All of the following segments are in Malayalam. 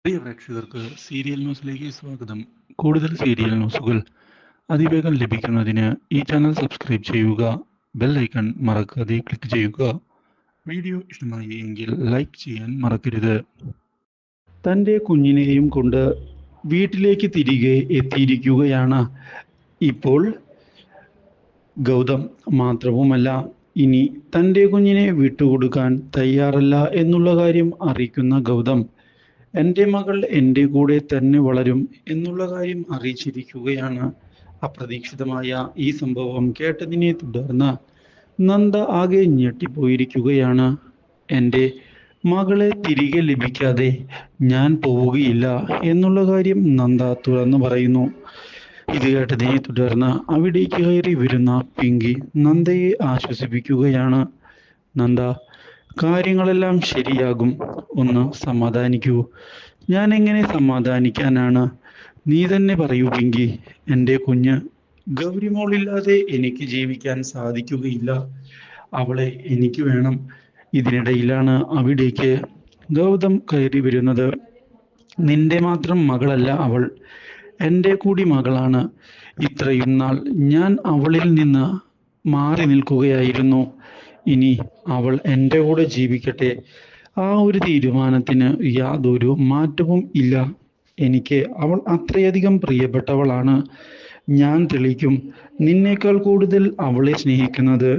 പ്രിയ പ്രേക്ഷകർക്ക് സീരിയൽ ന്യൂസിലേക്ക് സ്വാഗതം. കൂടുതൽ സീരിയൽ ന്യൂസുകൾ അതിവേഗം ലഭിക്കുന്നതിന് ഈ ചാനൽ സബ്സ്ക്രൈബ് ചെയ്യുക. ബെൽ ഐക്കൺ മറക്കാതെ ക്ലിക്ക് ചെയ്യുക. വീഡിയോ ഇഷ്ടമായി എങ്കിൽ ലൈക്ക് ചെയ്യാൻ മറക്കരുത്. തൻ്റെ കുഞ്ഞിനെയും കൊണ്ട് വീട്ടിലേക്ക് തിരികെ എത്തിയിരിക്കുകയാണ് ഇപ്പോൾ ഗൗതം. മാത്രവുമല്ല, ഇനി തൻ്റെ കുഞ്ഞിനെ വിട്ടുകൊടുക്കാൻ തയ്യാറല്ല എന്നുള്ള കാര്യം അറിയിക്കുന്ന ഗൗതം എൻ്റെ മകൾ എൻ്റെ കൂടെ തന്നെ വളരും എന്നുള്ള കാര്യം അറിയിച്ചിരിക്കുകയാണ്. അപ്രതീക്ഷിതമായ ഈ സംഭവം കേട്ടതിനെ തുടർന്ന് നന്ദ ആകെ ഞെട്ടിപ്പോയിരിക്കുകയാണ്. എൻ്റെ മകളെ തിരികെ ലഭിക്കാതെ ഞാൻ പോവുകയില്ല എന്നുള്ള കാര്യം നന്ദ തുറന്നു പറയുന്നു. ഇത് കേട്ടതിനെ തുടർന്ന് അവിടേക്ക് കയറി വരുന്ന പിങ്കി നന്ദയെ ആശ്വസിപ്പിക്കുകയാണ്. നന്ദ, കാര്യങ്ങളെല്ലാം ശരിയാകും, ഒന്ന് സമാധാനിക്കൂ. ഞാൻ എങ്ങനെ സമാധാനിക്കാനാണ്? നീ തന്നെ പറയൂ പിങ്കി. എൻ്റെ കുഞ്ഞ് ഗൗരിമോളില്ലാതെ എനിക്ക് ജീവിക്കാൻ സാധിക്കുകയില്ല. അവളെ എനിക്ക് വേണം. ഇതിനിടയിലാണ് അവിടേക്ക് ഗൗതം കയറി വരുന്നത്. നിന്റെ മാത്രം മകളല്ല അവൾ, എൻ്റെ കൂടി മകളാണ്. ഇത്രയും നാൾ ഞാൻ അവളിൽ നിന്ന് മാറി നിൽക്കുകയായിരുന്നു. ഇനി അവൾ എൻ്റെ കൂടെ ജീവിക്കട്ടെ. ആ ഒരു തീരുമാനത്തിന് യാതൊരു മാറ്റവും ഇല്ല. എനിക്ക് അവൾ അത്രയധികം പ്രിയപ്പെട്ടവളാണ്. ഞാൻ തെളിയിക്കും, നിന്നേക്കാൾ കൂടുതൽ അവളെ സ്നേഹിക്കുന്നത്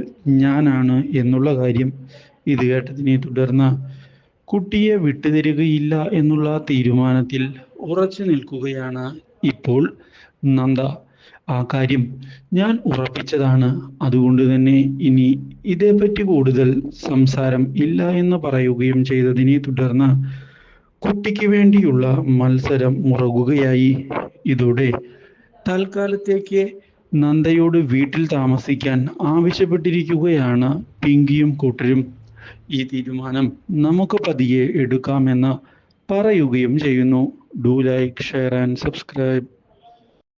ഞാനാണ് എന്നുള്ള കാര്യം. ഇത് കേട്ടതിനെ തുടർന്ന് കുട്ടിയെ വിട്ടുതരികയില്ല എന്നുള്ള തീരുമാനത്തിൽ ഉറച്ചു നിൽക്കുകയാണ് ഇപ്പോൾ നന്ദ. ആ കാര്യം ഞാൻ ഉറപ്പിച്ചതാണ്. അതുകൊണ്ട് തന്നെ ഇനി ഇതേപ്പറ്റി കൂടുതൽ സംസാരം ഇല്ല എന്ന് പറയുകയും ചെയ്തതിനെ തുടർന്ന് കുട്ടിക്ക് വേണ്ടിയുള്ള മത്സരം മുറുകുകയായി. ഇതോടെ തൽക്കാലത്തേക്ക് നന്ദയോട് വീട്ടിൽ താമസിക്കാൻ ആവശ്യപ്പെട്ടിരിക്കുകയാണ് പിങ്കിയും കൂട്ടരും. ഈ തീരുമാനം നമുക്ക് പതിയെ എടുക്കാമെന്ന് പറയുകയും ചെയ്യുന്നു. Do like, share and subscribe.